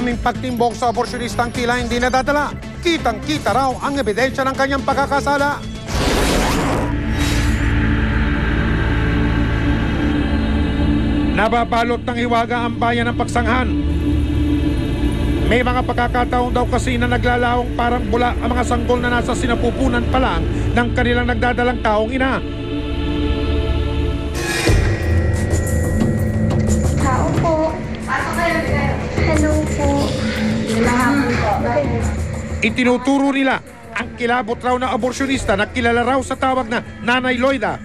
aming pagtimbok sa aborsyonistang tila hindi nadadala. Kitang-kita raw ang ebidensya ng kanyang pagkakasala. Nababalot ng hiwaga ang bayan ng Pagsanghan. May mga pagkakataon daw kasi na naglalaong parang bula ang mga sanggol na nasa sinapupunan pa lang ng kanilang nagdadalang taong ina. Tao po. Hello po. Itinuturo nila ang kilabot raw na aborsyonista na kilala raw sa tawag na Nanay Loida.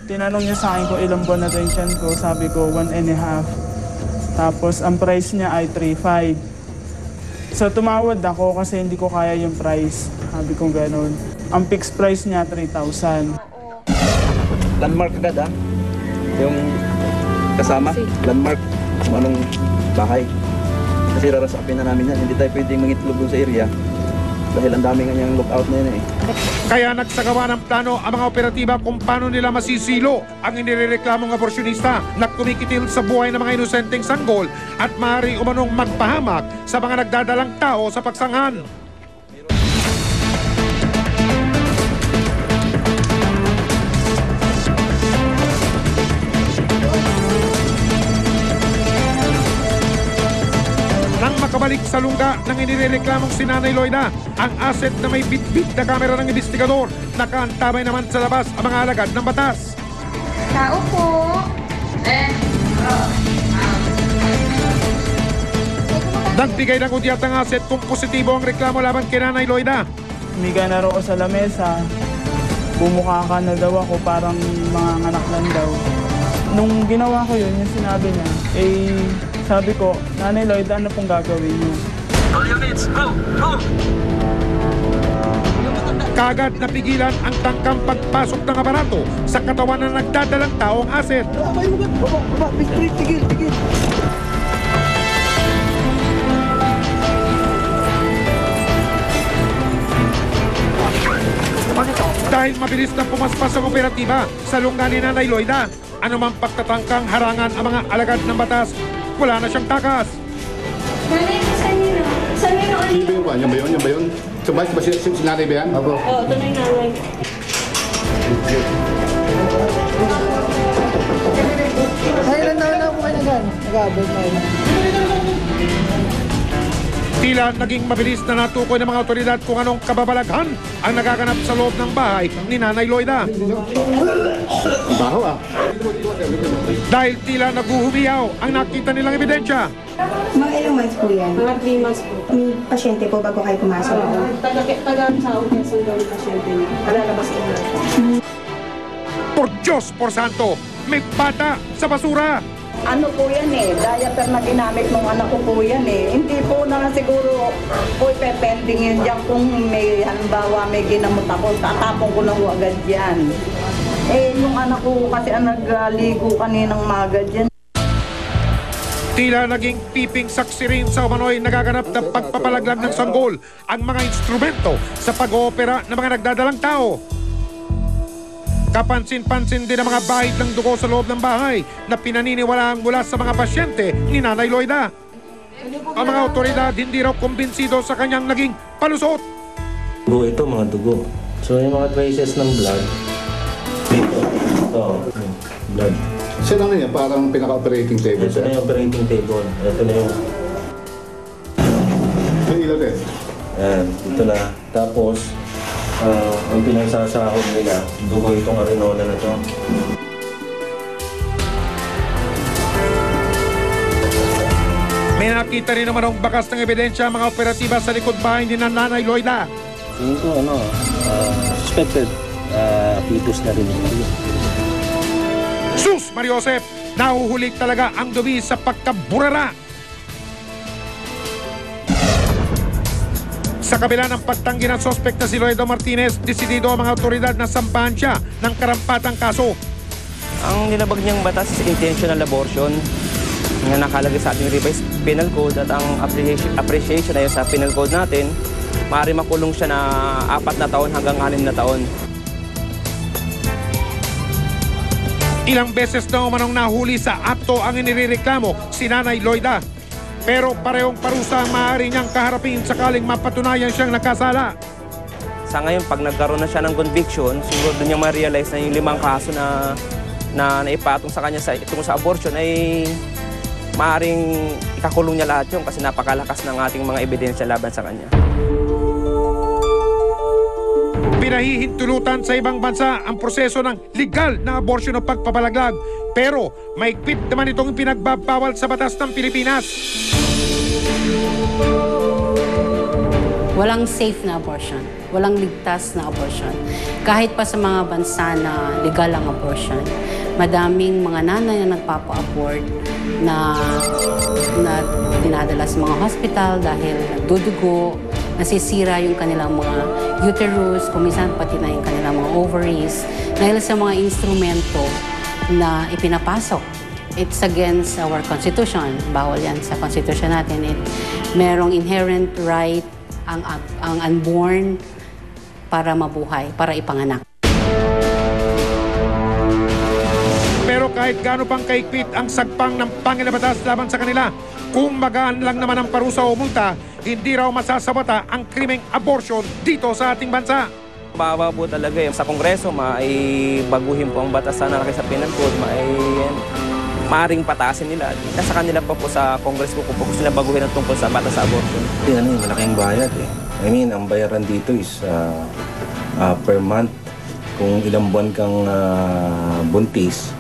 Tinanong niya sa akin kung ilang buwan na ito yung tiyan ko. Sabi ko, 1.5. Tapos ang price niya ay 3.5. So tumawad ako kasi hindi ko kaya yung price. Sabi ko gano'n. Ang fixed price niya, 3,000. Landmark agad yung kasama, landmark, kung anong bahay. Kasi rarasapin na namin yan, hindi tayo pwedeng mangitlog dun sa area. Dahil ang dami nga niyang lookout na yan Kaya nagsagawa ng plano ang mga operatiba kung paano nila masisilo ang inirereklamong aborsyonista na kumikitil sa buhay ng mga inosenteng sanggol at maaari umanong magpahamak sa mga nagdadalang tao sa Pagsanghan. Nang makabalik sa lungga ng inirereklamong si Nanay Loida, ang asset na may bitbit na kamera ng investigador, nakaantabay naman sa labas ang mga alagad ng batas. Tao po. Nagbigay ng udyat ng asset kung positibo ang reklamo laban kay Nanay Loida. Umiga na roon sa lamesa. Bumukha ka na daw ako, parang mga anak lang daw. Nung ginawa ko yun, yung sinabi niya, sabi ko, Nanay Loida, ano pong gagawin niyo? All units, go! Go! Kagad napigilan ang tangkang pagpasok ng aparato sa katawan ng nagdadalang taong asset. Tigil! Dahil mabilis na pumaspas ang operatiba sa lungga ni Nanay Loida, anumang pagtatangkang harangan ang mga alagad ng batas, wala na siyang takas. Nanay, saan yun? Saan yun? Sino ba yun? Yan ba yun? Subay ba si nanay ba yan? Opo. Oo, ito na yung nanay. Ilan taon na po kayo nag-abot na yun? Tila naging mabilis na natukoy ng mga otoridad kung anong kababalaghan ang nagaganap sa loob ng bahay ni Nanay Loida. Baho Dahil tila naguhumiyaw ang nakita nilang ebidensya. Mga ilang months po yan? Mga 3 months po. May pasyente po bago kayo pumasok? Taga-sahod niya sa daw yung pasyente niya. Palalabas ko na. Por Diyos, por Santo, may bata sa basura. Ano po yan diaper na ginamit ng anak ko po yan Hindi po na siguro po ipepending yun dyan kung may halimbawa may ginamot ako, tatapon ko lang agad yan. Yung anak ko kasi ang nagligo kaninang magad yan. Tila naging piping saksi rin sa umano'y nagaganap na pagpapalaglag ng sanggol ang mga instrumento sa pag-oopera ng mga nagdadalang tao. Kapansin-pansin din ang mga bahid ng dugo sa loob ng bahay na pinaniniwalaan mula sa mga pasyente ni Nanay Loida. Ang mga otoridad hindi raw kumbinsido sa kanyang naging palusot. Dugo ito, mga dugo. So yung mga traces ng blood, dito, blood. Saan na yan? Parang pinaka-operating table. Ito na yung operating table. Ito na yung... May ilaw din? Ayan, ito na. Tapos, ang pinagsasahod nila, dugo itong Arinola na ito. May nakita rin naman ang bakas ng ebidensya mga operatiba sa likod bahay ni Nanay Loida. Tingin ko, suspected fetus na rin. Sus, Mariosep, nahuhuli talaga ang dumi sa pagkaburara. Sa kabila ng pagtanggi ng sospek na si Loida Martinez, desidido ang mga otoridad na sampahan siya ng karampatang kaso. Ang nilabag niyang batas is intentional abortion na nakalagay sa ating revised penal code at ang appreciation ay sa penal code natin, maaari makulong siya na 4 na taon hanggang 6 na taon. Ilang beses na umanong nahuli sa akto ang inireklamo si Nanay Loida. Pero parehong parusa ang maaari niyang kaharapin sakaling mapatunayan siyang nagkasala. Sa ngayon, pag nagkaroon na siya ng conviction, siguro doon niya ma-realize na yung 5 kaso na naipatong sa kanya itong sa abortion ay maaaring ikakulong niya lahat yun kasi napakalakas ng ating mga ebidensya laban sa kanya. Pinahihintulutan sa ibang bansa ang proseso ng legal na abortion o pagpapalaglag. Pero mahigpit naman itong pinagbabawal sa batas ng Pilipinas. Walang safe na abortion. Walang ligtas na abortion. Kahit pa sa mga bansa na legal ang abortion, madaming mga nanay na nagpapa-abort na dinadala sa mga hospital dahil nagdudugo, nasisira yung kanilang mga uterus, kuminsan pati na yung kanilang mga ovaries, dahil sa mga instrumento na ipinapasok. It's against our constitution. Bawal yan sa constitution natin. Merong inherent right ang unborn para mabuhay, para ipanganak. Pero kahit gaano pang kaigpit ang sagpang ng panginabatas laban sa kanila, kung magaan lang naman ang parusa o multa, hindi raw masasabata ang krimeng abortion dito sa ating bansa. Baba po talaga sa Kongreso, baguhin po ang batas na nakalagay sa Penal Code, maaring patasin nila. Nasa kanila pa po sa Congress kung gusto nila baguhin ang tungkol sa batas sa abortion. Malaking bayad eh. I mean, ang bayaran dito is per month. Kung ilang buwan kang buntis,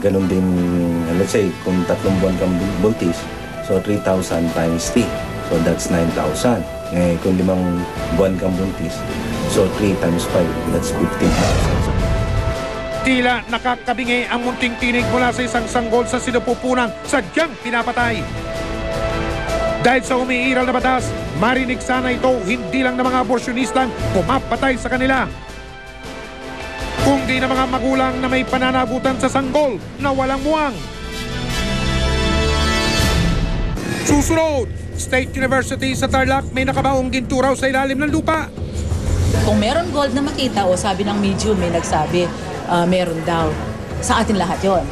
ganun din, let's say, kung 3 buwan kang buntis, so 3,000 times 3. So that's 9,000. Kung 5 buwan kang buntis, so 3 times 5, that's 15,000. Tila nakakabingi ang munting tinig mula sa isang sanggol sa sinupupunang sadyang pinapatay. Dahil sa umiiral na batas, marinig sana ito hindi lang ng mga aborsyonistang pumapatay sa kanila, kundi ng mga magulang na may pananagutan sa sanggol na walang muwang. Susunod, State University sa Tarlac may nakabaong ginturaw sa ilalim ng lupa. Kung meron gold na makita o sabi ng medium may nagsabi, meron daw. Sa atin lahat yon.